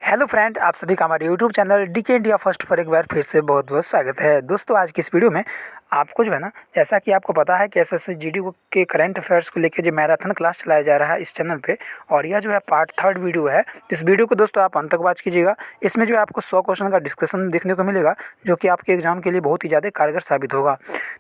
Hello friend, आप सभी का हमारे YouTube channel DK India first पर एक बार फिर से बहुत बहुत स्वागत है। दोस्तों, आज की इस वीडियो में आपको जो है ना, जैसा कि आपको पता है कि एसएससी जीडी के करंट अफेयर्स को लेकर जो मैराथन क्लास चलाया जा रहा है इस चैनल पे, और यह जो है पार्ट 3 वीडियो है। इस वीडियो को दोस्तों आप अंत तक वॉच कीजिएगा। इसमें जो है आपको 100 क्वेश्चन का डिस्कशन देखने को मिलेगा, जो कि आपके एग्जाम के लिए बहुत ही ज़्यादा कारगर साबित होगा।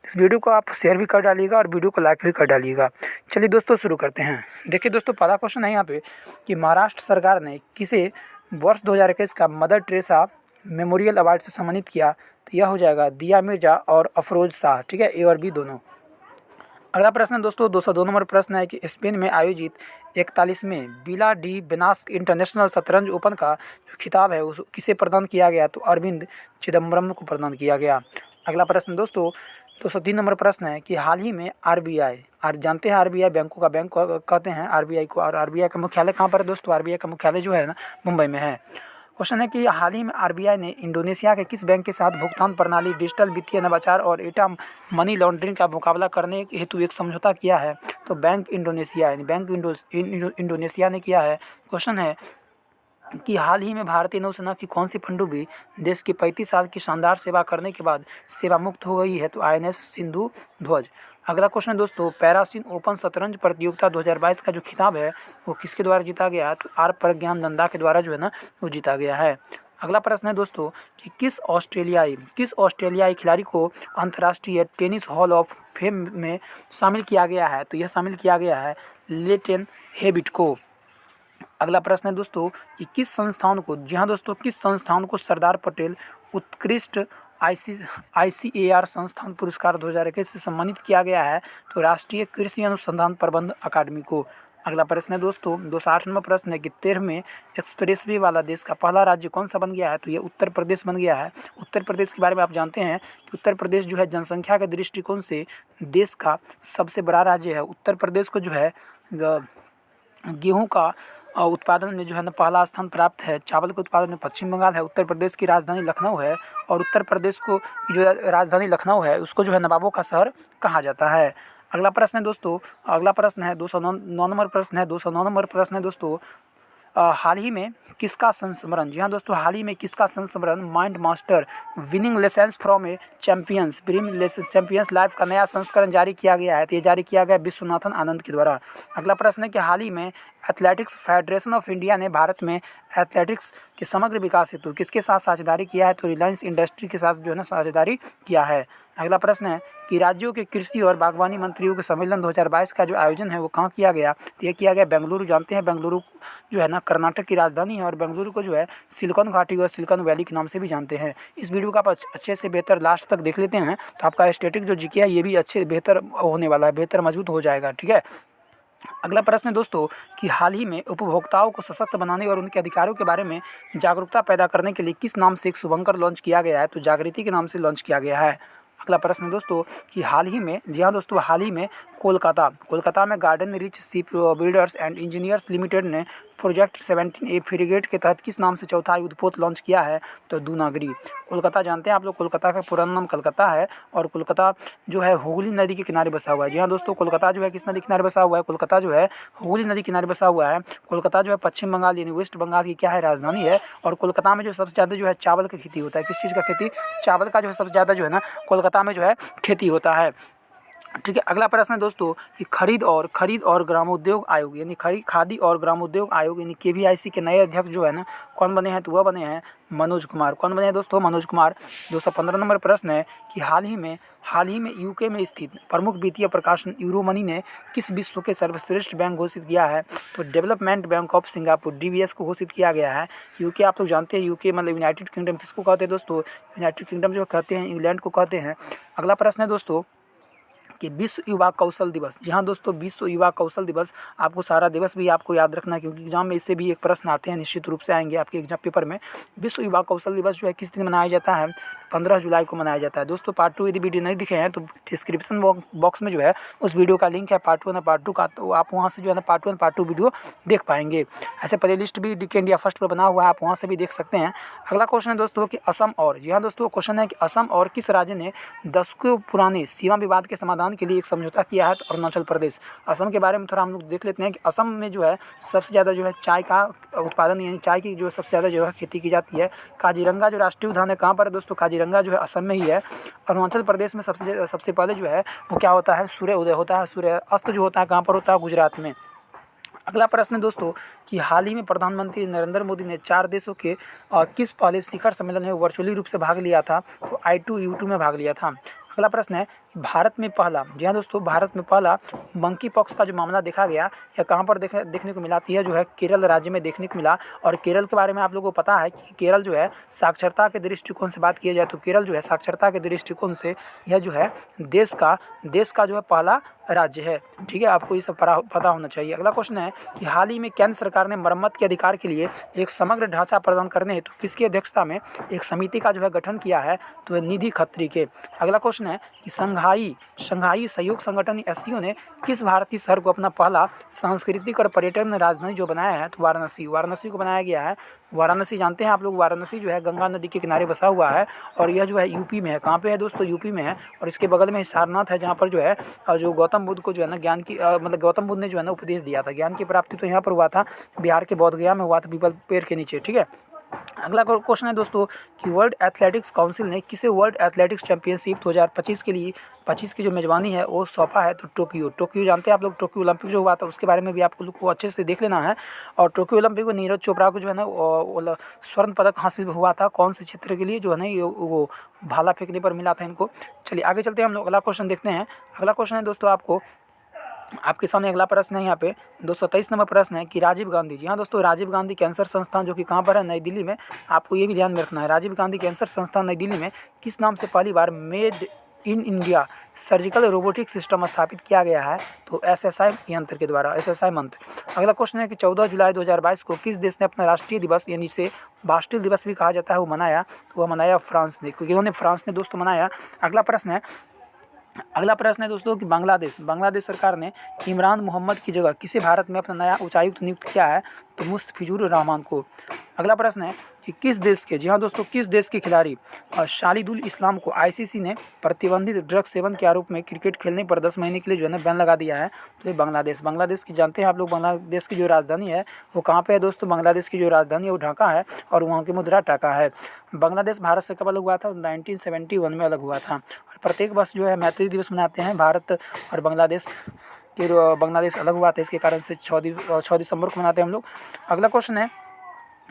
इस वीडियो को आप शेयर भी कर डालिएगा और वीडियो को लाइक भी कर डालिएगा। चलिए दोस्तों, शुरू करते हैं। देखिए दोस्तों, पहला क्वेश्चन है यहाँ पे कि महाराष्ट्र सरकार ने किसे वर्ष 2021 का मदर टेरेसा मेमोरियल अवार्ड से सम्मानित किया? तो यह हो जाएगा दिया मिर्जा और अफरोज शाह। ठीक है, ए और बी दोनों। अगला प्रश्न है दोस्तों, 202 नंबर प्रश्न है कि स्पेन में आयोजित 41वें बिला डी बेनास इंटरनेशनल शतरंज ओपन का जो खिताब है उस किसे प्रदान किया गया? तो अरविंद चिदम्बरम को प्रदान किया गया। अगला प्रश्न दोस्तों, 203 नंबर प्रश्न है कि हाल ही में आरबीआई, जानते हैं आरबीआई बैंकों का बैंक कहते हैं आरबीआई को, और आरबीआई का मुख्यालय कहाँ पर है दोस्तों? आरबीआई का मुख्यालय जो है ना, मुंबई में है। क्वेश्चन है कि हाल ही में आरबीआई ने इंडोनेशिया के किस बैंक के साथ भुगतान प्रणाली, डिजिटल वित्तीय नवाचार और एटा मनी लॉन्ड्रिंग का मुकाबला करने हेतु एक समझौता किया है? तो बैंक इंडोनेशिया यानी बैंक इंडोनेशिया ने किया है। क्वेश्चन है कि हाल ही में भारतीय नौसेना की कौन सी पनडुब्बी देश की 35 साल की शानदार सेवा करने के बाद सेवा मुक्त हो गई है? तो आईएनएस सिंधु ध्वज। अगला क्वेश्चन है दोस्तों, पैरासिन ओपन शतरंज प्रतियोगिता 2022 का जो खिताब है वो किसके द्वारा जीता गया? तो आर प्रज्ञान नंदा के द्वारा जो है ना, वो जीता गया है। अगला प्रश्न है दोस्तों कि किस ऑस्ट्रेलियाई खिलाड़ी को अंतर्राष्ट्रीय टेनिस हॉल ऑफ फेम में शामिल किया गया है? तो यह शामिल किया गया है लेटेन हेबिट को। अगला प्रश्न है दोस्तों कि किस संस्थान को, जी हाँ दोस्तों, किस संस्थान को सरदार पटेल उत्कृष्ट ICAR संस्थान पुरस्कार 2021 से सम्मानित किया गया है? तो राष्ट्रीय कृषि अनुसंधान प्रबंध अकादमी को। अगला प्रश्न है दोस्तों, 208 नंबर प्रश्न है कि 13वें एक्सप्रेसवे वाला देश का पहला राज्य कौन सा बन गया है? तो ये उत्तर प्रदेश बन गया है। उत्तर प्रदेश के बारे में आप जानते हैं कि उत्तर प्रदेश जो है जनसंख्या के दृष्टिकोण से देश का सबसे बड़ा राज्य है। उत्तर प्रदेश को जो है गेहूँ का उत्पादन में जो है ना पहला स्थान प्राप्त है। चावल के उत्पादन में पश्चिम बंगाल है। उत्तर प्रदेश की राजधानी लखनऊ है, और उत्तर प्रदेश को जो राजधानी लखनऊ है उसको जो है नवाबों का शहर कहा जाता है। अगला प्रश्न है दोस्तों, अगला प्रश्न है 209 नंबर प्रश्न है। 209 नंबर प्रश्न है दोस्तों, हाल ही में किसका संस्मरण, जी हाँ दोस्तों, हाल ही में किसका संस्मरण mind master winning lessons from A champions champions life का नया संस्करण जारी किया गया है? तो ये जारी किया गया विश्वनाथन आनंद के द्वारा। अगला प्रश्न है कि हाल ही में एथलेटिक्स फेडरेशन ऑफ इंडिया ने भारत में एथलेटिक्स के समग्र विकास हेतु किसके साथ साझेदारी किया है? तो रिलायंस इंडस्ट्री के साथ जो है ना साझेदारी किया है। अगला प्रश्न है कि राज्यों के कृषि और बागवानी मंत्रियों के सम्मेलन 2022 का जो आयोजन है वो कहाँ किया गया? तो ये किया गया बेंगलुरु। जानते हैं बेंगलुरु जो है ना कर्नाटक की राजधानी है, और बेंगलुरु को जो है सिलिकॉन घाटी और सिलिकॉन वैली के नाम से भी जानते हैं। इस वीडियो का आप अच्छे से बेहतर लास्ट तक देख लेते हैं तो आपका स्टैटिक जो जीके है ये भी अच्छे बेहतर होने वाला है, बेहतर मजबूत हो जाएगा। ठीक है। अगला प्रश्न है दोस्तों कि हाल ही में उपभोक्ताओं को सशक्त बनाने और उनके अधिकारों के बारे में जागरूकता पैदा करने के लिए किस नाम से एक शुभंकर लॉन्च किया गया है? तो जागृति के नाम से लॉन्च किया गया है। अगला प्रश्न है दोस्तों कि हाल ही में, जी हाँ दोस्तों, हाल ही में कोलकाता में garden rich ship builders and engineers limited ने प्रोजेक्ट 17A फ्रिगेट के तहत किस नाम से चौथा युद्धपोत लॉन्च किया है? तो दूनागरी। कोलकाता जानते हैं आप लोग, कोलकाता का पुराना नाम कलकत्ता है, और कोलकाता जो है हुगली नदी के किनारे बसा हुआ है। जी हाँ दोस्तों, कोलकाता जो है किस नदी किनारे बसा हुआ है? कोलकाता जो है हुगली नदी किनारे बसा हुआ है। कोलकाता जो है पश्चिम बंगाल यानी वेस्ट बंगाल की क्या है? राजधानी है। और कोलकाता में जो सबसे ज़्यादा जो है चावल की खेती होता है। किस चीज़ का खेती? चावल का जो है सबसे ज़्यादा जो है ना कोलकाता में जो है खेती होता है। ठीक है। अगला प्रश्न है दोस्तों कि खरीद और ग्रामोद्योग आयोग यानी खादी और ग्रामोद्योग आयोग यानी KVIC के नए अध्यक्ष जो है ना कौन बने हैं? तो वह बने हैं मनोज कुमार। कौन बने हैं दोस्तों? मनोज कुमार। 215 नंबर प्रश्न है कि हाल ही में यूके में स्थित प्रमुख वित्तीय प्रकाशन यूरोमनी ने किस विश्व के सर्वश्रेष्ठ बैंक घोषित किया है? तो development bank of Singapore DBS को घोषित किया गया है। यूके आप लोग जानते हैं, यूके मतलब यूनाइटेड किंगडम किसको कहते हैं दोस्तों? यूनाइटेड किंगडम जो कहते हैं इंग्लैंड को कहते हैं। अगला प्रश्न है दोस्तों कि विश्व युवा कौशल दिवस, जी हाँ दोस्तों, विश्व युवा कौशल दिवस, आपको सारा दिवस भी आपको याद रखना है क्योंकि एग्जाम में इससे भी एक प्रश्न आते हैं, निश्चित रूप से आएंगे आपके एग्जाम पेपर में। विश्व युवा कौशल दिवस जो है किस दिन मनाया जाता है? 15 जुलाई को मनाया जाता है। दोस्तों पार्ट 2 यदि वीडियो नहीं दिखे हैं तो डिस्क्रिप्शन बॉक्स में जो है उस वीडियो का लिंक है पार्ट 1 और पार्ट 2 का, तो आप वहाँ से जो है ना पार्ट 1 पार्ट 2 वीडियो देख पाएंगे। ऐसे प्ले लिस्ट भी डीके इंडिया फर्स्ट पर बना हुआ है, आप वहाँ से भी देख सकते हैं। अगला क्वेश्चन है दोस्तों कि असम और, जी हाँ दोस्तों, क्वेश्चन है कि असम और किस राज्य ने दशकों पुराने सीमा विवाद के समाधान अनुसंधान के लिए एक समझौता किया है तो अरुणाचल प्रदेश। असम के बारे में थोड़ा हम लोग देख लेते हैं कि असम में जो है सबसे ज़्यादा जो है चाय का उत्पादन, यानी चाय की जो सबसे ज़्यादा जो है खेती की जाती है। काजीरंगा जो राष्ट्रीय उद्यान है कहाँ पर है दोस्तों? काजीरंगा जो है असम में ही है। अरुणाचल प्रदेश में सबसे पहले जो है वो क्या होता है? सूर्य उदय होता है। सूर्य अस्त जो होता है कहाँ पर होता है? गुजरात में। अगला प्रश्न है दोस्तों कि हाल ही में प्रधानमंत्री नरेंद्र मोदी ने 4 देशों के किस पहले शिखर सम्मेलन में वर्चुअली रूप से भाग लिया था? तो I2U2 में भाग लिया था। अगला प्रश्न है कि भारत में पहला, जी हाँ दोस्तों, भारत में पहला मंकी पॉक्स का जो मामला देखा गया या कहाँ पर देखने को मिला है? जो है केरल राज्य में देखने को मिला। और केरल के बारे में आप लोगों को पता है कि केरल जो है साक्षरता के दृष्टिकोण से बात किया जाए तो केरल जो है साक्षरता के दृष्टिकोण से यह जो है देश का जो है पहला राज्य है। ठीक है, आपको ये सब पता होना चाहिए। अगला क्वेश्चन है कि हाल ही में केंद्र सरकार ने मरम्मत के अधिकार के लिए एक समग्र ढांचा प्रदान करने हेतु किसकी अध्यक्षता में एक समिति का जो है गठन किया है? तो निधि खत्री के। अगला क्वेश्चन है कि शंघाई सहयोग संगठन SCO ने किस भारतीय शहर को अपना पहला सांस्कृतिक और पर्यटन राजधानी जो बनाया है? तो वाराणसी को बनाया गया है। वाराणसी जानते हैं आप लोग, वाराणसी जो है गंगा नदी के किनारे बसा हुआ है और यह जो है यूपी में है। कहाँ पे है दोस्तों? यूपी में है। और इसके बगल में सारनाथ है, जहाँ पर जो है जो गौतम बुद्ध को जो है ना ज्ञान की मतलब गौतम बुद्ध ने जो है ना उपदेश दिया था। ज्ञान की प्राप्ति तो यहाँ पर हुआ था, बिहार के बोध गया में हुआ था, पीपल पेड़ के नीचे। ठीक है, अगला क्वेश्चन है दोस्तों कि वर्ल्ड एथलेटिक्स काउंसिल ने किसे वर्ल्ड एथलेटिक्स चैंपियनशिप 2025 के लिए 25 की जो मेजबानी है वो सौंपा है? तो टोक्यो जानते हैं आप लोग, टोक्यो ओलंपिक जो हुआ था उसके बारे में भी आपको लोग को अच्छे से देख लेना है। और टोक्यो ओलंपिक में नीरज चोपड़ा को जो है ना स्वर्ण पदक हासिल हुआ था। कौन से क्षेत्र के लिए? जो है ना वो भाला फेंकने पर मिला था इनको। चलिए आगे चलते हैं हम लोग, अगला क्वेश्चन देखते हैं। अगला क्वेश्चन है दोस्तों आपके सामने अगला प्रश्न है यहाँ पे 223 नंबर प्रश्न है कि राजीव गांधी, जी हाँ दोस्तों, राजीव गांधी कैंसर संस्थान जो कि कहाँ पर है? नई दिल्ली में। आपको ये भी ध्यान में रखना है, राजीव गांधी कैंसर संस्थान नई दिल्ली में किस नाम से पहली बार made in India surgical robotic system स्थापित किया गया है? तो SSI यंत्र के द्वारा, SSI मंत्र। अगला क्वेश्चन है कि 14 जुलाई 2022 को किस देश ने अपना राष्ट्रीय दिवस, यानी इसे बास्टिल दिवस भी कहा जाता है, वो मनाया? तो वह मनाया फ्रांस ने, क्योंकि उन्होंने फ्रांस ने दोस्तों मनाया। अगला प्रश्न है दोस्तों कि बांग्लादेश सरकार ने इमरान मोहम्मद की जगह किसे भारत में अपना नया उच्चायुक्त नियुक्त किया है? तो मुस्तफिजुर रहमान को। अगला प्रश्न है कि किस देश के, जी हाँ दोस्तों, किस देश के खिलाड़ी शालिदुल इस्लाम को ICC ने प्रतिबंधित ड्रग सेवन के आरोप में क्रिकेट खेलने पर 10 महीने के लिए जो है ना बैन लगा दिया है? तो ये बांग्लादेश की, जानते हैं आप लोग बांग्लादेश की जो राजधानी है वो कहाँ पे है दोस्तों? बांग्लादेश की जो राजधानी है वो ढाका है और वहाँ की मुद्रा टाका है। बांग्लादेश भारत से कब अलग हुआ था? 1971 में अलग हुआ था। और प्रत्येक वर्ष जो है मैत्री दिवस मनाते हैं भारत और बांग्लादेश अलग हुआ था, इसके कारण से 6 दिसंबर को मनाते हैं हम लोग। अगला क्वेश्चन है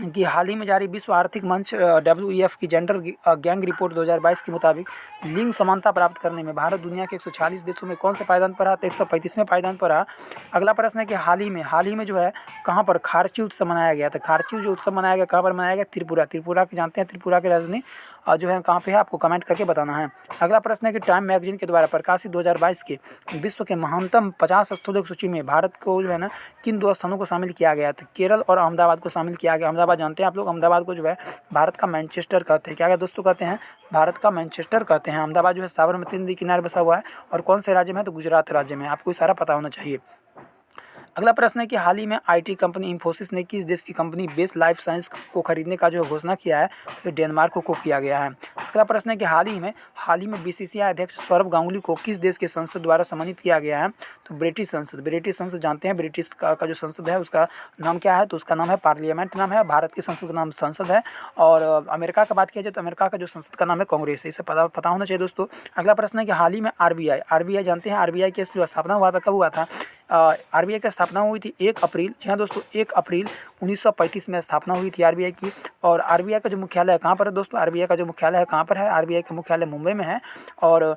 कि हाल ही में जारी विश्व आर्थिक मंच WEF की जेंडर गैंग रिपोर्ट 2022 के मुताबिक लिंग समानता प्राप्त करने में भारत दुनिया के 146 देशों में कौन से पायदान पर रहा? तो 135वें पायदान पर रहा। अगला प्रश्न है कि हाल ही में जो है कहाँ पर खारची उत्सव मनाया गया था? खारची जो उत्सव मनाया गया कहाँ पर मनाया गया? त्रिपुरा के, जानते हैं त्रिपुरा की राजधानी जो है कहाँ पे है? आपको कमेंट करके बताना है। अगला प्रश्न है कि टाइम मैगजीन के द्वारा प्रकाशित 2022 के विश्व के महानतम 50 स्थलों की सूची में भारत को जो है ना किन 2 स्थानों को शामिल किया गया? तो केरल और अहमदाबाद को शामिल किया गया। अहमदाबाद जानते हैं आप लोग, अहमदाबाद को जो है भारत का मैनचेस्टर कहते हैं। क्या दोस्तों कहते हैं? भारत का मैनचेस्टर कहते हैं। अहमदाबाद जो है साबरमती नदी किनारे बसा हुआ है और कौन से राज्य में है? तो गुजरात राज्य में। आपको सारा पता होना चाहिए। अगला प्रश्न है कि हाल ही में IT कंपनी इंफोसिस ने किस देश की कंपनी बेस लाइफ साइंस को खरीदने का जो घोषणा किया है? तो डेनमार्क को किया गया है। अगला प्रश्न है कि हाल ही में BCCI अध्यक्ष सौरभ गांगुली को किस देश के संसद द्वारा सम्मानित किया गया है? तो ब्रिटिश संसद जानते हैं, ब्रिटिश का जो संसद है उसका नाम क्या है? तो उसका नाम है पार्लियामेंट नाम है। भारत की संसद का नाम संसद है। और अमेरिका का बात किया जाए तो अमेरिका का जो संसद का नाम है कांग्रेस। इसे पता होना चाहिए दोस्तों। अगला प्रश्न है कि हाल ही में RBI जानते हैं, RBI की जो स्थापना हुआ था कब हुआ था? RBI की स्थापना हुई थी 1 अप्रैल, जी हाँ दोस्तों, 1 अप्रैल 1935 में स्थापना हुई थी RBI की। और RBI का जो मुख्यालय कहाँ पर है दोस्तों? RBI का जो मुख्यालय है कहाँ पर है? RBI का मुख्यालय मुंबई में है। और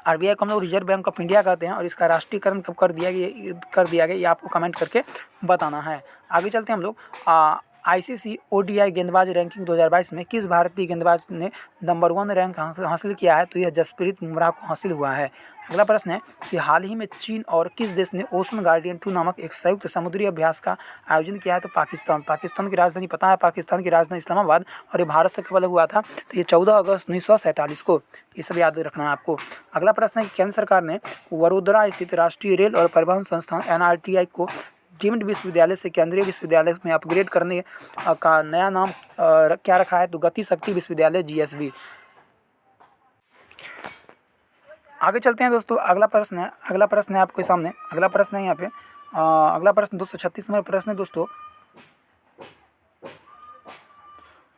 RBI को हम लोग रिजर्व बैंक ऑफ इंडिया कहते हैं। और इसका राष्ट्रीयकरण कब कर दिया गया ये आपको कमेंट करके बताना है। आगे चलते हैं हम लोग। ICC ODI गेंदबाज रैंकिंग 2022 में किस भारतीय गेंदबाज ने नंबर 1 रैंक हासिल किया है? तो यह जसप्रीत बुमराह को हासिल हुआ है। अगला प्रश्न है कि हाल ही में चीन और किस देश ने ओशन गार्डियन 2 नामक एक संयुक्त समुद्री अभ्यास का आयोजन किया है? तो पाकिस्तान की राजधानी पता है? पाकिस्तान की राजधानी इस्लामाबाद। और ये भारत से कब अलग हुआ था? तो ये 14 अगस्त 1947 को। ये सब याद रखना है आपको। अगला प्रश्न है कि केंद्र सरकार ने वडोदरा स्थित राष्ट्रीय रेल और परिवहन संस्थान NRTI को डीम्ड विश्वविद्यालय से केंद्रीय विश्वविद्यालय में अपग्रेड करने का नया नाम क्या रखा है? तो गति शक्ति विश्वविद्यालय GSV। आगे चलते हैं दोस्तों। अगला प्रश्न है आपके सामने। अगला प्रश्न है यहाँ पे अगला प्रश्न 236 नंबर प्रश्न है दोस्तों।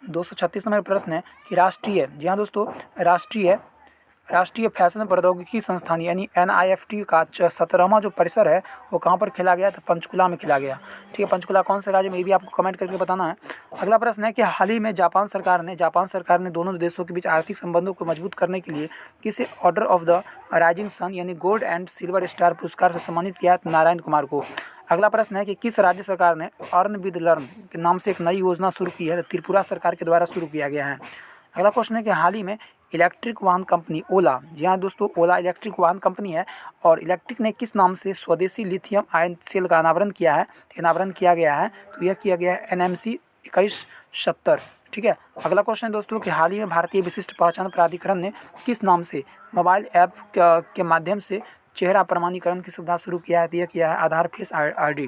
236 नंबर प्रश्न है कि जी हाँ दोस्तों, राष्ट्रीय फैशन प्रौद्योगिकी संस्थान यानी NIFT का 17वां जो परिसर है वो कहाँ पर खेला गया? तो पंचकुला में खेला गया। ठीक है, पंचकुला कौन से राज्य में, ये भी आपको कमेंट करके बताना है। अगला प्रश्न है कि हाल ही में जापान सरकार ने दोनों देशों के बीच आर्थिक संबंधों को मजबूत करने के लिए किसे order of the rising sun यानी गोल्ड एंड सिल्वर स्टार पुरस्कार से सम्मानित किया है? तो नारायण कुमार को। अगला प्रश्न है कि किस राज्य सरकार ने अर्न विद लर्न के नाम से एक नई योजना शुरू की है? तो त्रिपुरा सरकार के द्वारा शुरू किया गया है। अगला क्वेश्चन है कि हाल ही में इलेक्ट्रिक वाहन कंपनी ओला, जी हाँ दोस्तों, ओला इलेक्ट्रिक वाहन कंपनी है और इलेक्ट्रिक ने किस नाम से स्वदेशी लिथियम आयन सेल का अनावरण किया है? अनावरण किया गया है, तो यह किया गया है NMC 2170। ठीक है, अगला क्वेश्चन है दोस्तों कि हाल ही में भारतीय विशिष्ट पहचान प्राधिकरण ने किस नाम से मोबाइल ऐप के माध्यम से चेहरा प्रमाणीकरण की सुविधा शुरू किया है? तो यह किया है आधार फेस ID।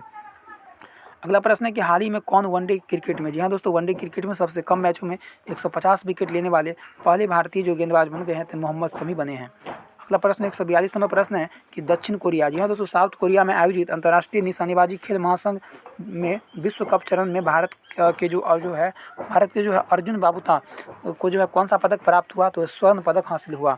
अगला प्रश्न है कि हाल ही में कौन वनडे क्रिकेट में, जी हाँ दोस्तों, वनडे क्रिकेट में सबसे कम मैचों में 150 विकेट लेने वाले पहले भारतीय जो गेंदबाज बन गए हैं तो मोहम्मद शमी बने हैं। अगला प्रश्न 142 नंबर प्रश्न है कि दक्षिण कोरिया, जी हाँ दोस्तों, साउथ कोरिया में आयोजित अंतर्राष्ट्रीय निशानेबाजी खेल महासंघ में विश्व कप चरण में भारत के जो है अर्जुन बाबूता को जो है कौन सा पदक प्राप्त हुआ? तो स्वर्ण पदक हासिल हुआ।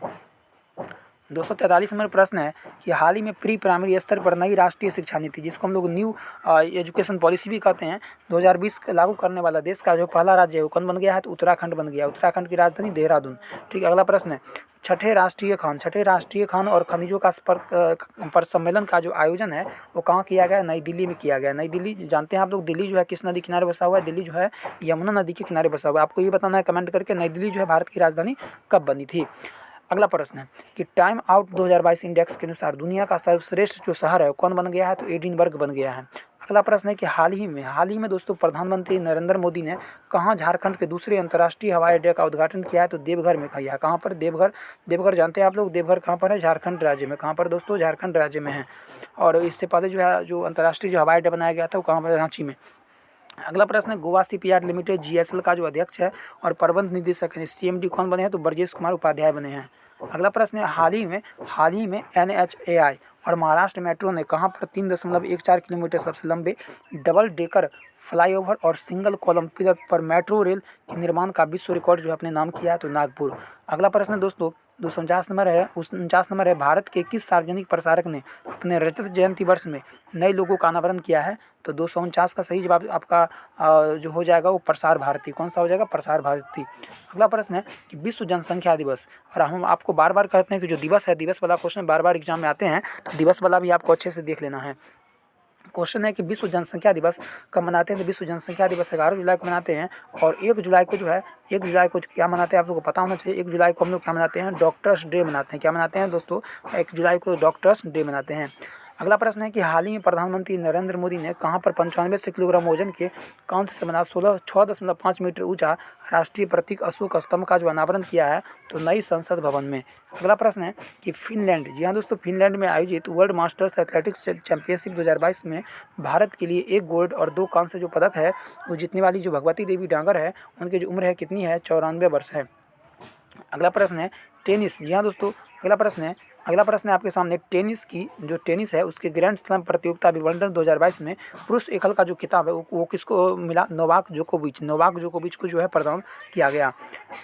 243 नंबर प्रश्न है कि हाल ही में प्री प्राइमरी स्तर पर नई राष्ट्रीय शिक्षा नीति, जिसको हम लोग न्यू एजुकेशन पॉलिसी भी कहते हैं, 2020 लागू करने वाला देश का जो पहला राज्य है वो कौन बन गया है? तो उत्तराखंड बन गया। उत्तराखंड की राजधानी देहरादून। ठीक है, अगला प्रश्न है छठे राष्ट्रीय खान और खनिजों का पर सम्मेलन का जो आयोजन है वो कहाँ किया गया? नई दिल्ली में किया गया। नई दिल्ली जानते हैं आप लोग, दिल्ली जो है किस नदी किनारे बसा हुआ है? दिल्ली जो है यमुना नदी के किनारे बसा हुआ है। आपको ये बताना है कमेंट करके नई दिल्ली जो है भारत की राजधानी कब बनी थी। अगला प्रश्न है कि टाइम आउट 2022 इंडेक्स के अनुसार दुनिया का सर्वश्रेष्ठ जो शहर है कौन बन गया है? तो एडिनबर्ग बन गया है। अगला प्रश्न है कि हाल ही में दोस्तों प्रधानमंत्री नरेंद्र मोदी ने कहाँ झारखंड के दूसरे अंतर्राष्ट्रीय हवाई अड्डे का उद्घाटन किया है? तो देवघर में किया है। कहाँ पर? देवघर जानते हैं आप लोग, देवघर कहाँ पर है? झारखंड राज्य में। कहाँ पर दोस्तों? झारखंड राज्य में है। और इससे पहले जो है जो अंतर्राष्ट्रीय जो हवाई अड्डा बनाया गया था वो कहाँ पर? रांची में। अगला प्रश्न है गोवा शिपयार्ड लिमिटेड GSL का जो अध्यक्ष है और प्रबंध निदेशक है CMD कौन बने हैं? तो ब्रजेश कुमार उपाध्याय बने हैं। अगला प्रश्न है हाल ही में NHAI और महाराष्ट्र मेट्रो ने कहाँ पर 3.14 किलोमीटर सबसे लंबे डबल डेकर फ्लाईओवर और सिंगल कॉलम पिलर पर मेट्रो रेल के निर्माण का विश्व रिकॉर्ड जो है अपने नाम किया है? तो नागपुर। अगला प्रश्न है दोस्तों 249 नंबर है भारत के किस सार्वजनिक प्रसारक ने अपने रजत जयंती वर्ष में नए लोगों का अनावरण किया है? तो 249 का सही जवाब आपका जो हो जाएगा वो प्रसार भारती। कौन सा हो जाएगा? प्रसार भारती। अगला प्रश्न है कि विश्व जनसंख्या दिवस, और हम आपको बार बार कहते हैं कि जो दिवस है, दिवस वाला क्वेश्चन बार बार एग्जाम में आते हैं तो दिवस वाला भी आपको अच्छे से देख लेना है। क्वेश्चन है कि विश्व जनसंख्या दिवस कब मनाते हैं? तो विश्व जनसंख्या दिवस 11 जुलाई को मनाते हैं। और 1 जुलाई को क्या मनाते हैं आप लोगों को पता होना चाहिए। 1 जुलाई को हम लोग क्या मनाते हैं? डॉक्टर्स डे मनाते हैं। क्या मनाते हैं दोस्तों? 1 जुलाई को डॉक्टर्स डे मनाते हैं। अगला प्रश्न है कि हाल ही में प्रधानमंत्री नरेंद्र मोदी ने कहाँ पर 95 किलोग्राम वजन के कांस्य से बना 6.5 मीटर ऊंचा राष्ट्रीय प्रतीक अशोक स्तंभ का जो अनावरण किया है? तो नई संसद भवन में। अगला प्रश्न है कि फिनलैंड, जी हाँ दोस्तों, फिनलैंड में आयोजित वर्ल्ड मास्टर्स एथलेटिक्स चैंपियनशिप 2022 में भारत के लिए 1 गोल्ड और 2 कांस्य जो पदक है वो जीतने वाली जो भगवती देवी डांगर है उनकी जो उम्र है कितनी है? 94 वर्ष है। अगला प्रश्न है टेनिस, जी हाँ दोस्तों, अगला प्रश्न है आपके सामने टेनिस है उसके ग्रैंड स्लैम प्रतियोगिता विंबलडन 2022 में पुरुष एकल का जो खिताब है वो किसको मिला? नोवाक जोकोविच को जो है प्रदान किया गया।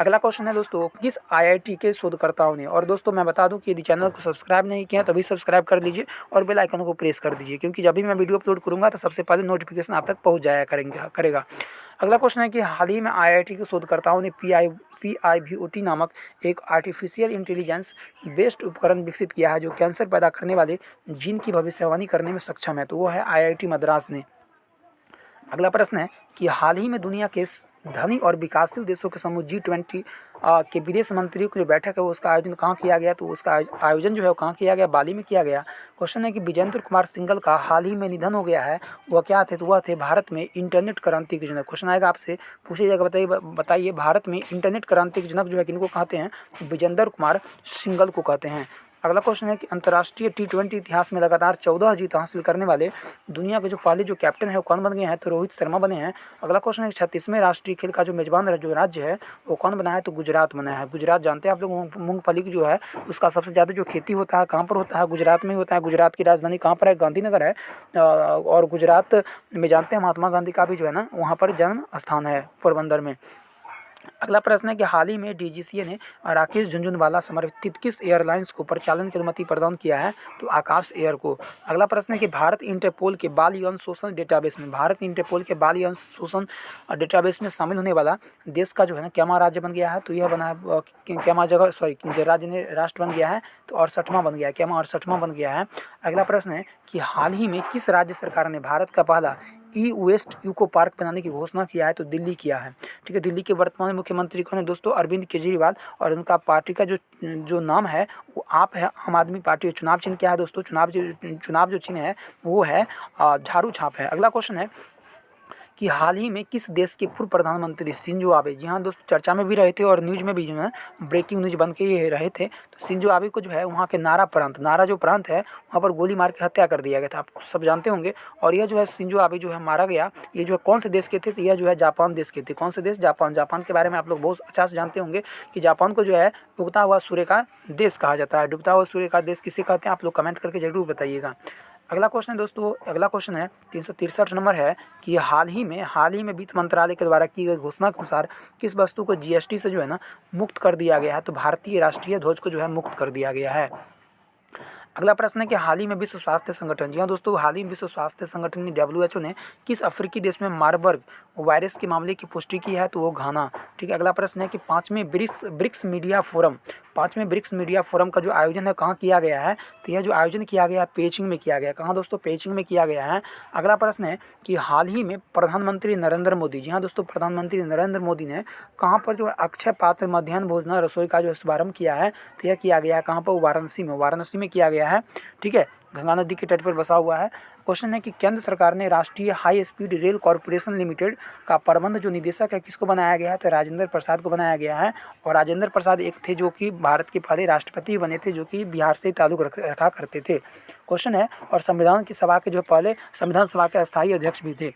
अगला क्वेश्चन है दोस्तों किस IIT के शोधकर्ताओं ने, और दोस्तों मैं बता दूं कि यदि चैनल को सब्सक्राइब नहीं किया तो अभी सब्सक्राइब कर लीजिए और बेल आइकन को प्रेस कर दीजिए, क्योंकि जब भी मैं वीडियो अपलोड करूंगा तो सबसे पहले नोटिफिकेशन आप तक पहुँच जाया करेगा। अगला क्वेश्चन है कि हाल ही में IIT के शोधकर्ताओं ने PIVOT नामक एक आर्टिफिशियल इंटेलिजेंस बेस्ड उपकरण विकसित किया है जो कैंसर पैदा करने वाले जीन की भविष्यवाणी करने में सक्षम है। तो वो है IIT मद्रास ने। अगला प्रश्न है कि हाल ही में दुनिया के धनी और विकासशील देशों के समूह G20 के विदेश मंत्रियों की जो बैठक है वो उसका आयोजन कहाँ किया गया? तो उसका आयोजन जो है वो कहाँ किया गया? बाली में किया गया। क्वेश्चन है कि विजेंद्र कुमार सिंघल का हाल ही में निधन हो गया है, वह क्या थे? तो वह थे भारत में इंटरनेट क्रांति के जनक। क्वेश्चन आएगा आपसे, पूछिए जाएगा, बताइए भारत में इंटरनेट क्रांति के जनक जो है किनको कहते हैं? विजेंद्र कुमार सिंघल को कहते हैं। अगला क्वेश्चन है कि अंतर्राष्ट्रीय टी20 इतिहास में लगातार 14 जीत हासिल करने वाले दुनिया के जो पहले जो कैप्टन है वो कौन बन गए हैं? तो रोहित शर्मा बने हैं। अगला क्वेश्चन है 36वें राष्ट्रीय खेल का जो मेजबान जो राज्य है वो कौन बना है? तो गुजरात बना है। गुजरात जानते हैं आप लोग, मूंगफली की जो है उसका सबसे ज़्यादा जो खेती होता है कहाँ पर होता है? गुजरात में होता है। गुजरात की राजधानी कहाँ पर है? गांधीनगर है। और गुजरात में जानते हैं महात्मा गांधी का भी जो है ना वहाँ पर जन्म स्थान है, पोरबंदर में। अगला प्रश्न है कि हाल ही में डीजीसीए ने राकेश झुनझुनवाला समर्थित किस एयरलाइंस को परिचालन की अनुमति प्रदान किया है? तो आकाश एयर को। अगला प्रश्न है कि भारत इंटरपोल के बाल यौन शोषण डेटाबेस में शामिल होने वाला देश का जो है ना क्या राज्य बन गया है? तो यह बना है क्या जगह राज्य ने राष्ट्र बन गया है? तो 68वां बन गया है। क्या 68वां बन गया है। अगला प्रश्न है कि हाल ही में किस राज्य सरकार ने भारत का पहला ई वेस्ट इको पार्क बनाने की घोषणा किया है? तो दिल्ली किया है। ठीक है, दिल्ली के वर्तमान मुख्यमंत्री कौन है दोस्तों? अरविंद केजरीवाल। और उनका पार्टी का जो नाम है वो आप है, आम आदमी पार्टी। चुनाव चिन्ह क्या है दोस्तों? चुनाव जो चिन्ह है वो है झाड़ू छाप है। अगला क्वेश्चन है कि हाल ही में किस देश के पूर्व प्रधानमंत्री शिंजो आबे, जी हाँ दोस्तों चर्चा में भी रहे थे और न्यूज़ में भी जो है ब्रेकिंग न्यूज़ बन के ये रहे थे, तो शिंजो आबे को जो है वहाँ के नारा जो प्रांत है वहाँ पर गोली मार के हत्या कर दिया गया था, आप सब जानते होंगे। और यह जो है शिंजो आबे जो है मारा गया, ये जो है कौन से देश के थे? तो यह जो है जापान देश के थे। कौन से देश? जापान। जापान के बारे में आप लोग बहुत अच्छा से जानते होंगे कि जापान को जो है उगता हुआ सूर्य का देश कहा जाता है। डूबता हुआ सूर्य का देश किसे कहते हैं? आप लोग कमेंट करके जरूर बताइएगा। अगला क्वेश्चन है दोस्तों, अगला क्वेश्चन है 363 नंबर है कि हाल ही में वित्त मंत्रालय के द्वारा की गई घोषणा के अनुसार किस वस्तु को जीएसटी से जो है ना मुक्त कर दिया गया है? तो भारतीय राष्ट्रीय ध्वज को जो है मुक्त कर दिया गया है। अगला प्रश्न है कि हाल ही में विश्व स्वास्थ्य संगठन, जी हाँ दोस्तों, हाल ही में विश्व स्वास्थ्य संगठन WHO ने किस अफ्रीकी देश में मार्बर्ग वायरस के मामले की पुष्टि की है? तो वो घाना। ठीक है, अगला प्रश्न है कि पाँचवें ब्रिक्स मीडिया फोरम का जो आयोजन है कहाँ किया गया है? तो यह जो आयोजन किया गया है पेचिंग में किया गया। कहाँ दोस्तों? पेचिंग में किया गया है। अगला प्रश्न है कि हाल ही में प्रधानमंत्री नरेंद्र मोदी, जी हाँ दोस्तों, प्रधानमंत्री नरेंद्र मोदी ने कहाँ पर जो अक्षय पात्र मध्याह्न भोजन रसोई का जो शुभारंभ किया है? तो यह किया गया है कहाँ पर? वाराणसी में किया गया है। ठीक है, गंगा नदी के तट पर बसा हुआ है। क्वेश्चन है कि केंद्र सरकार ने राष्ट्रीय high speed rail corporation limited का प्रबंध जो निदेशक है किसको बनाया गया है? तो राजेंद्र प्रसाद को बनाया गया है। और राजेंद्र प्रसाद एक थे जो कि भारत के पहले राष्ट्रपति बने थे, जो कि बिहार से ताल्लुक रखा करते थे। क्वेश्चन है और संविधान की सभा के जो पहले संविधान सभा के अस्थायी अध्यक्ष भी थे।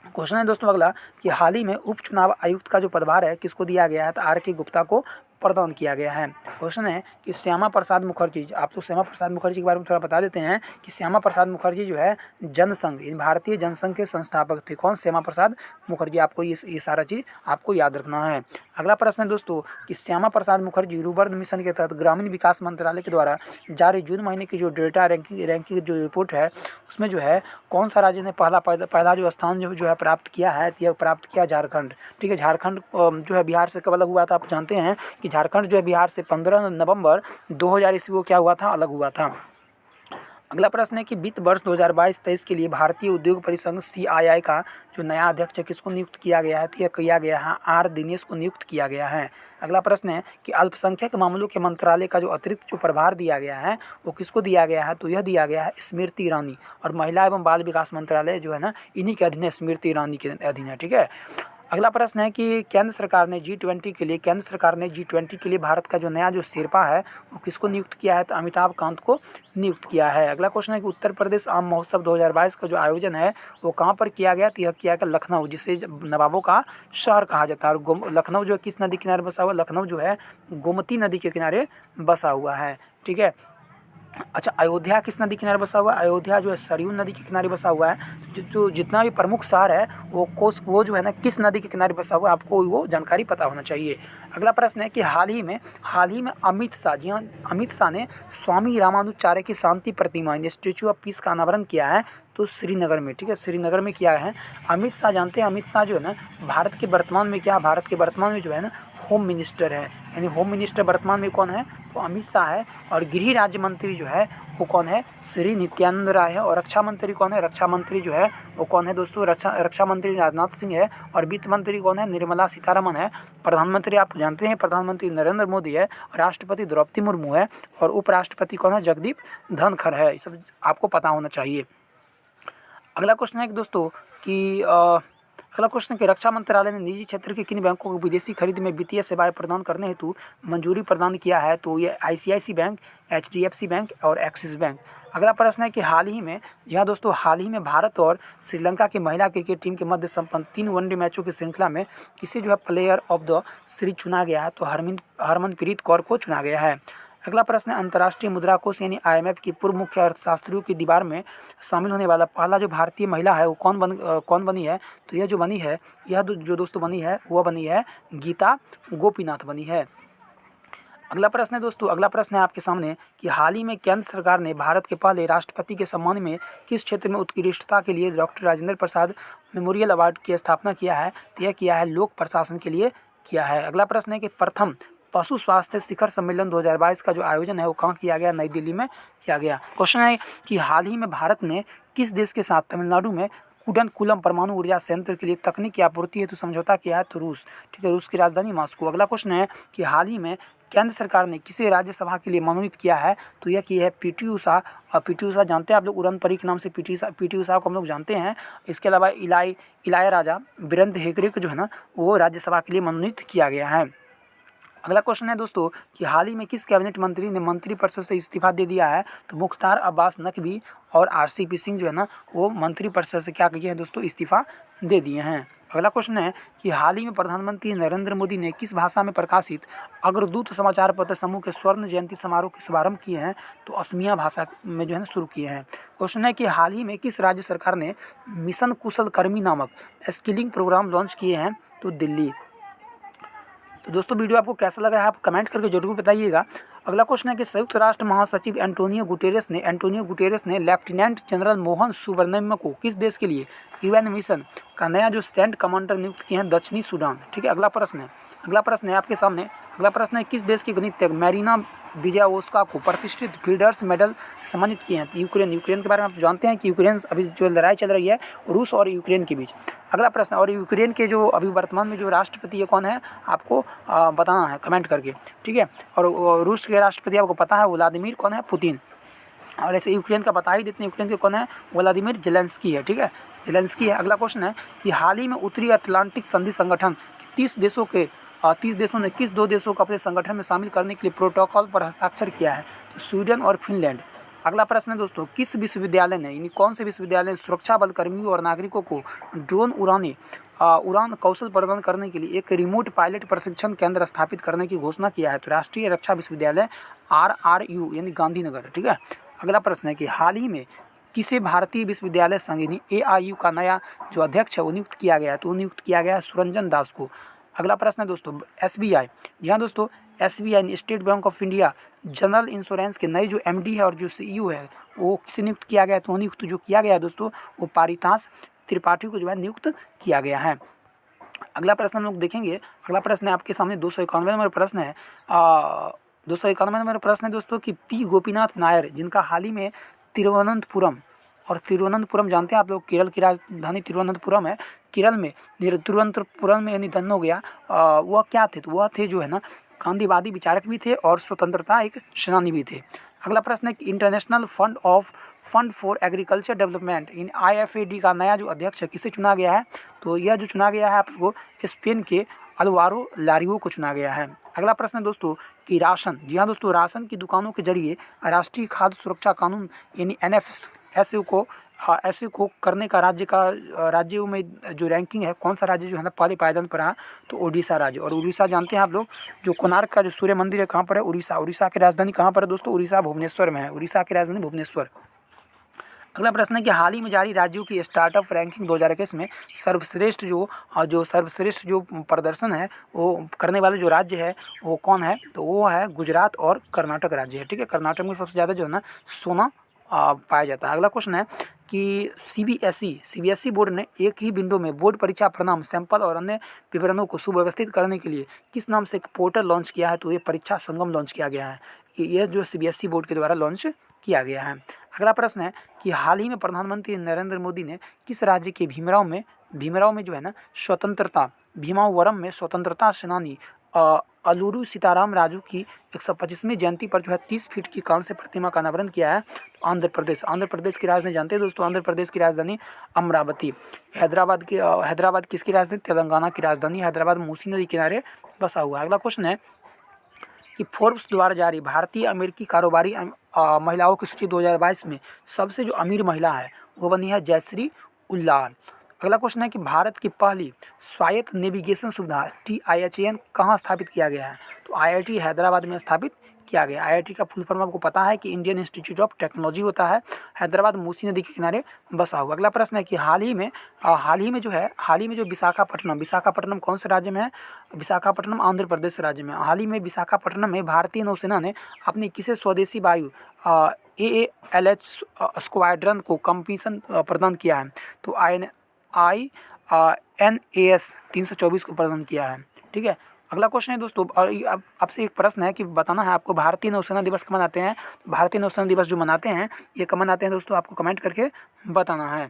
क्वेश्चन है दोस्तों अगला कि हाल ही में उपचुनाव आयुक्त का जो पदभार है किसको दिया गया है? तो R.K. गुप्ता को प्रदान किया गया है। क्वेश्चन है कि श्यामा प्रसाद मुखर्जी, आप तो श्यामा प्रसाद मुखर्जी के बारे में थोड़ा बता देते हैं कि श्यामा प्रसाद मुखर्जी जो है जनसंघ, भारतीय जनसंघ के संस्थापक थे। कौन? श्यामा प्रसाद मुखर्जी। आपको ये सारा चीज़ आपको याद रखना है। अगला प्रश्न है दोस्तों कि श्यामा प्रसाद मुखर्जी रूर्बन मिशन के तहत ग्रामीण विकास मंत्रालय के द्वारा जारी जून महीने की जो डेल्टा रैंकिंग जो रिपोर्ट है उसमें जो है कौन सा राज्य ने पहला जो स्थान जो है प्राप्त किया है? यह प्राप्त किया झारखंड। ठीक है, झारखंड जो है बिहार से कब अलग हुआ था? आप जानते हैं कि झारखंड जो है बिहार से 15 नवंबर 2000 ईस्वी को क्या हुआ था? अलग हुआ था। अगला प्रश्न है कि वित्त वर्ष 2022-23 के लिए भारतीय उद्योग परिसंघ CII का जो नया अध्यक्ष है किसको नियुक्त किया गया है? तो यह किया गया है R दिनेश को नियुक्त किया गया है। अगला प्रश्न है कि अल्पसंख्यक मामलों के मंत्रालय का जो अतिरिक्त जो प्रभार दिया गया है वो किसको दिया गया है? तो यह दिया गया है स्मृति ईरानी। और महिला एवं बाल विकास मंत्रालय जो है ना इन्हीं के अधीन है, स्मृति ईरानी के अधीन है। ठीक है, अगला प्रश्न है कि केंद्र सरकार ने G20 के लिए भारत का जो नया जो शेरपा है वो किसको नियुक्त किया है? तो अमिताभ कांत को नियुक्त किया है। अगला क्वेश्चन है कि उत्तर प्रदेश आम महोत्सव 2022 का जो आयोजन है वो कहाँ पर किया गया? तो यह किया गया लखनऊ, जिसे नवाबों का शहर कहा जाता है। और लखनऊ जो है किस नदी किनारे बसा हुआ? लखनऊ जो है गोमती नदी के किनारे बसा हुआ है। ठीक है, अच्छा, अयोध्या किस नदी किनारे बसा हुआ है? अयोध्या जो है सरयू नदी के किनारे बसा हुआ है। जो जितना भी प्रमुख शहर है वो जो है ना किस नदी के किनारे बसा हुआ है, आपको वो जानकारी पता होना चाहिए। अगला प्रश्न है कि हाल ही में अमित शाह, जी हाँ, अमित शाह ने स्वामी रामानुजाचार्य की शांति प्रतिमा स्टैचू ऑफ पीस का अनावरण किया है तो श्रीनगर में। ठीक है, श्रीनगर में किया है। अमित शाह जानते हैं, अमित शाह जो है ना भारत के वर्तमान में जो है ना होम मिनिस्टर है। यानी होम मिनिस्टर वर्तमान में कौन है? तो अमित शाह है। और गृह राज्य मंत्री जो है वो कौन है? श्री नित्यानंद राय है। और रक्षा मंत्री कौन है? रक्षा मंत्री जो है वो कौन है दोस्तों? रक्षा मंत्री राजनाथ सिंह है। और वित्त मंत्री कौन है? निर्मला सीतारमण है। प्रधानमंत्री आप जानते हैं प्रधानमंत्री नरेंद्र मोदी है। राष्ट्रपति द्रौपदी मुर्मू है। और उपराष्ट्रपति कौन है? जगदीप धनखड़ है। ये सब आपको पता होना चाहिए। अगला क्वेश्चन है कि दोस्तों कि अगला क्वेश्चन कि रक्षा मंत्रालय ने निजी क्षेत्र के किन बैंकों को विदेशी खरीद में वित्तीय सेवाएं प्रदान करने हेतु मंजूरी प्रदान किया है? तो ये आईसीआईसी बैंक, एचडीएफसी बैंक और एक्सिस बैंक। अगला प्रश्न है कि हाल ही में, जी हाँ दोस्तों, हाल ही में भारत और श्रीलंका की महिला क्रिकेट टीम के मध्य संपन्न 3 वनडे मैचों की श्रृंखला में किसे जो है प्लेयर ऑफ द सीरीज चुना गया है? तो हरमनप्रीत कौर को चुना गया है। अगला प्रश्न है अंतर्राष्ट्रीय मुद्रा कोष यानी आईएमएफ की पूर्व मुख्य अर्थशास्त्रियों की दीवार में शामिल होने वाला पहला जो भारतीय महिला है वो कौन बनी है? तो यह जो बनी है, जो दोस्तों बनी है वह बनी है गीता गोपीनाथ बनी है। अगला प्रश्न है दोस्तों, अगला प्रश्न है आपके सामने कि हाल ही में केंद्र सरकार ने भारत के पहले राष्ट्रपति के सम्मान में किस क्षेत्र में उत्कृष्टता के लिए doctor Rajendra Prasad memorial award की स्थापना किया है? तो यह किया है लोक प्रशासन के लिए किया है। अगला प्रश्न है कि प्रथम पशु स्वास्थ्य शिखर सम्मेलन 2022 का जो आयोजन है वो कहाँ किया गया? नई दिल्ली में किया गया। क्वेश्चन है कि हाल ही में भारत ने किस देश के साथ तमिलनाडु में कुडनकुलम परमाणु ऊर्जा संयंत्र के लिए तकनीक की आपूर्ति हेतु समझौता किया है? तो रूस। ठीक है, रूस की राजधानी मॉस्को। अगला क्वेश्चन है कि हाल ही में केंद्र सरकार ने किसे राज्यसभा के लिए मनोनीत किया है? तो यह की है पीटी उषा। और पीटी उषा जानते हैं आप लोग, उड़न परी के नाम से पीटी उषा को हम लोग जानते हैं। इसके अलावा इलायराजा वीरेंद्र हेगड़े को जो है ना वो राज्यसभा के लिए मनोनीत किया गया है। अगला क्वेश्चन है दोस्तों कि हाल ही में किस कैबिनेट मंत्री ने मंत्रिपरिषद से इस्तीफा दे दिया है? तो मुख्तार अब्बास नकवी और आरसीपी सिंह जो है ना वो मंत्रिपरिषद से क्या किए हैं दोस्तों? इस्तीफा दे दिए हैं। अगला क्वेश्चन है कि हाल ही में प्रधानमंत्री नरेंद्र मोदी ने किस भाषा में प्रकाशित अग्रदूत समाचार पत्र समूह के स्वर्ण जयंती समारोह के शुभारंभ किए हैं? तो असमिया भाषा में जो है ना शुरू किए हैं। क्वेश्चन है कि हाल ही में किस राज्य सरकार ने मिशन कुशल कर्मी नामक स्किलिंग प्रोग्राम लॉन्च किए हैं? तो दिल्ली। तो दोस्तों वीडियो आपको कैसा लग रहा है आप कमेंट करके जरूर बताइएगा। अगला क्वेश्चन है कि संयुक्त राष्ट्र महासचिव एंटोनियो गुटेरेस ने लेफ्टिनेंट जनरल मोहन सुब्रमण्यम को किस देश के लिए यूएन मिशन का नया जो सेंट कमांडर नियुक्त किए हैं? दक्षिणी सूडान। ठीक है, अगला प्रश्न है आपके सामने। अगला प्रश्न है किस देश की गणितज्ञ मैरिना विजयावोस्का को प्रतिष्ठित फील्डर्स मेडल सम्मानित किए हैं? यूक्रेन के बारे में आप जानते हैं कि यूक्रेन अभी जो लड़ाई चल रही है रूस और यूक्रेन के बीच। अगला प्रश्न, और यूक्रेन के जो अभी वर्तमान में जो राष्ट्रपति है कौन है आपको बताना है कमेंट करके। ठीक है, और रूस के राष्ट्रपति आपको पता है व्लादिमीर कौन है? पुतिन। और ऐसे यूक्रेन का बता ही देते हैं, यूक्रेन के कौन है? व्लादिमीर जेलेंस्की है। ठीक है, जेलेंस्की है। अगला क्वेश्चन है कि हाल ही में उत्तरी अटलांटिक संधि संगठन 30 देशों ने किस 2 देशों को अपने संगठन में शामिल करने के लिए प्रोटोकॉल पर हस्ताक्षर किया है? तो स्वीडन और फिनलैंड। अगला प्रश्न है दोस्तों, किस विश्वविद्यालय ने यानी कौन से विश्वविद्यालय ने सुरक्षा बल कर्मियों और नागरिकों को ड्रोन उड़ान कौशल प्रदान करने के लिए एक रिमोट पायलट प्रशिक्षण केंद्र स्थापित करने की घोषणा किया है? तो राष्ट्रीय रक्षा विश्वविद्यालय RRU यानी गांधीनगर। ठीक है, अगला प्रश्न है कि हाल ही में किसे भारतीय विश्वविद्यालय संघ यानी AIU का नया जो अध्यक्ष है वो नियुक्त किया गया है? तो नियुक्त किया गया है सुरंजन दास को। अगला प्रश्न है दोस्तों SBI। यहाँ दोस्तों SBI state bank of India general insurance के नए जो MD है और जो CEO है वो किसे नियुक्त किया गया है? तो नियुक्त जो किया गया है दोस्तों वो पारिताश त्रिपाठी को जो है नियुक्त किया गया है। अगला प्रश्न हम लोग देखेंगे। अगला प्रश्न है आपके सामने 291 नंबर प्रश्न है। 291 नंबर प्रश्न है दोस्तों कि P गोपीनाथ नायर जिनका हाल ही में तिरुवनंतपुरम जानते हैं आप लोग, केरल की राजधानी तिरुवनंतपुरम है। केरल में तिरुवनंतपुरम में निधन हो गया। वह क्या थे? तो वह थे जो है ना गांधीवादी विचारक भी थे और स्वतंत्रता एक सेनानी भी थे। अगला प्रश्न है कि international fund for agriculture development in IFAD का नया जो अध्यक्ष है किसे चुना गया है? तो यह जो चुना गया है आपको स्पेन के अलवारो लारियो को चुना गया है। अगला प्रश्न है दोस्तों कि राशन, जी हाँ दोस्तों, राशन की दुकानों के जरिए राष्ट्रीय खाद्य सुरक्षा कानून यानी NFS को करने का राज्यों में जो रैंकिंग है कौन सा राज्य जो है ना पहले पायदान पर है? तो उड़ीसा राज्य। और उड़ीसा जानते हैं आप लोग जो कोणार्क का जो सूर्य मंदिर है कहाँ पर है? उड़ीसा की राजधानी कहाँ पर है दोस्तों? उड़ीसा भुवनेश्वर में है। उड़ीसा की राजधानी भुवनेश्वर। अगला प्रश्न है कि हाल ही में जारी राज्यों की स्टार्टअप रैंकिंग 2021 में सर्वश्रेष्ठ जो प्रदर्शन है वो करने वाले जो राज्य है वो कौन है? तो वो है गुजरात और कर्नाटक राज्य है। ठीक है, कर्नाटक में सबसे ज़्यादा जो है ना सोना पाया जाता है। अगला क्वेश्चन है कि CBSE बोर्ड ने एक ही विंडो में बोर्ड परीक्षा परिणाम सैंपल और अन्य विवरणों को सुव्यवस्थित करने के लिए किस नाम से एक पोर्टल लॉन्च किया है? तो ये परीक्षा संगम लॉन्च किया गया है। कि यह जो CBSE बोर्ड के द्वारा लॉन्च किया गया है। अगला प्रश्न है कि हाल ही में प्रधानमंत्री नरेंद्र मोदी ने किस राज्य के भीमराव में जो है ना भीमावरम में स्वतंत्रता सेनानी अलूरू सीताराम राजू की 125वीं जयंती पर जो है 30 फीट की कांस्य प्रतिमा का अनावरण किया है। तो आंध्र प्रदेश की राजधानी जानते हैं दोस्तों, आंध्र प्रदेश की राजधानी अमरावती। हैदराबाद किसकी राजधानी? तेलंगाना की राजधानी हैदराबाद मूसी नदी किनारे बसा हुआ है। अगला क्वेश्चन है कि फोर्ब्स द्वारा जारी भारतीय अमेरिकी कारोबारी महिलाओं की सूची 2022 में सबसे जो अमीर महिला है वो बनी है जयश्री उल्लाल। अगला क्वेश्चन है कि भारत की पहली स्वायत्त नेविगेशन सुविधा TIHAN कहाँ स्थापित किया गया है? तो IIT हैदराबाद में स्थापित किया गया। IIT का फुल फॉर्म आपको पता है कि इंडियन इंस्टीट्यूट ऑफ टेक्नोलॉजी होता है, हैदराबाद मूसी नदी के किनारे बसा हुआ। अगला प्रश्न है कि हाल ही में जो विशाखापट्टनम कौन से राज्य में है? विशाखापट्टनम आंध्र प्रदेश राज्य में। हाल ही में विशाखापट्टनम में भारतीय नौसेना ने अपनी किसे स्वदेशी वायु AALH स्क्वाड्रन को कमीशन प्रदान किया है? तो INAS 324 को प्रदान किया है। ठीक है। अगला क्वेश्चन है दोस्तों, और अब आपसे एक प्रश्न है कि बताना है आपको भारतीय नौसेना दिवस कब मनाते हैं? भारतीय नौसेना दिवस जो मनाते हैं ये कब मनाते हैं दोस्तों, आपको कमेंट करके बताना है।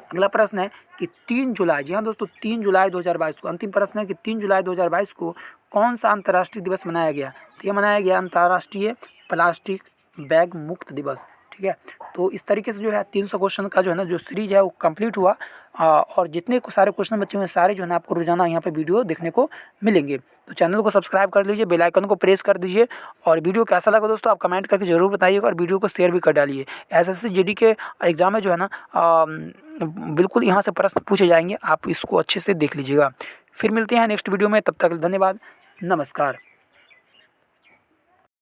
अगला प्रश्न है कि 3 जुलाई, जी हाँ दोस्तों 3 जुलाई 2022 को, अंतिम प्रश्न है कि 3 जुलाई 2022 को कौन सा अंतर्राष्ट्रीय दिवस मनाया गया? तो ये मनाया गया अंतर्राष्ट्रीय प्लास्टिक बैग मुक्त दिवस। ठीक है। तो इस तरीके से जो है 300 क्वेश्चन का जो है ना जो सीरीज है वो कंप्लीट हुआ। और जितने को सारे क्वेश्चन बचे हुए सारे जो है ना आपको रोजाना यहाँ पे वीडियो देखने को मिलेंगे। तो चैनल को सब्सक्राइब कर लीजिए, बेल आइकन को प्रेस कर दीजिए, और वीडियो कैसा लगा दोस्तों आप कमेंट करके जरूर बताइएगा, और वीडियो को शेयर भी कर डालिए। SSC GD के एग्जाम में जो है ना बिल्कुल यहाँ से प्रश्न पूछे जाएंगे, आप इसको अच्छे से देख लीजिएगा। फिर मिलते हैं नेक्स्ट वीडियो में, तब तक धन्यवाद, नमस्कार।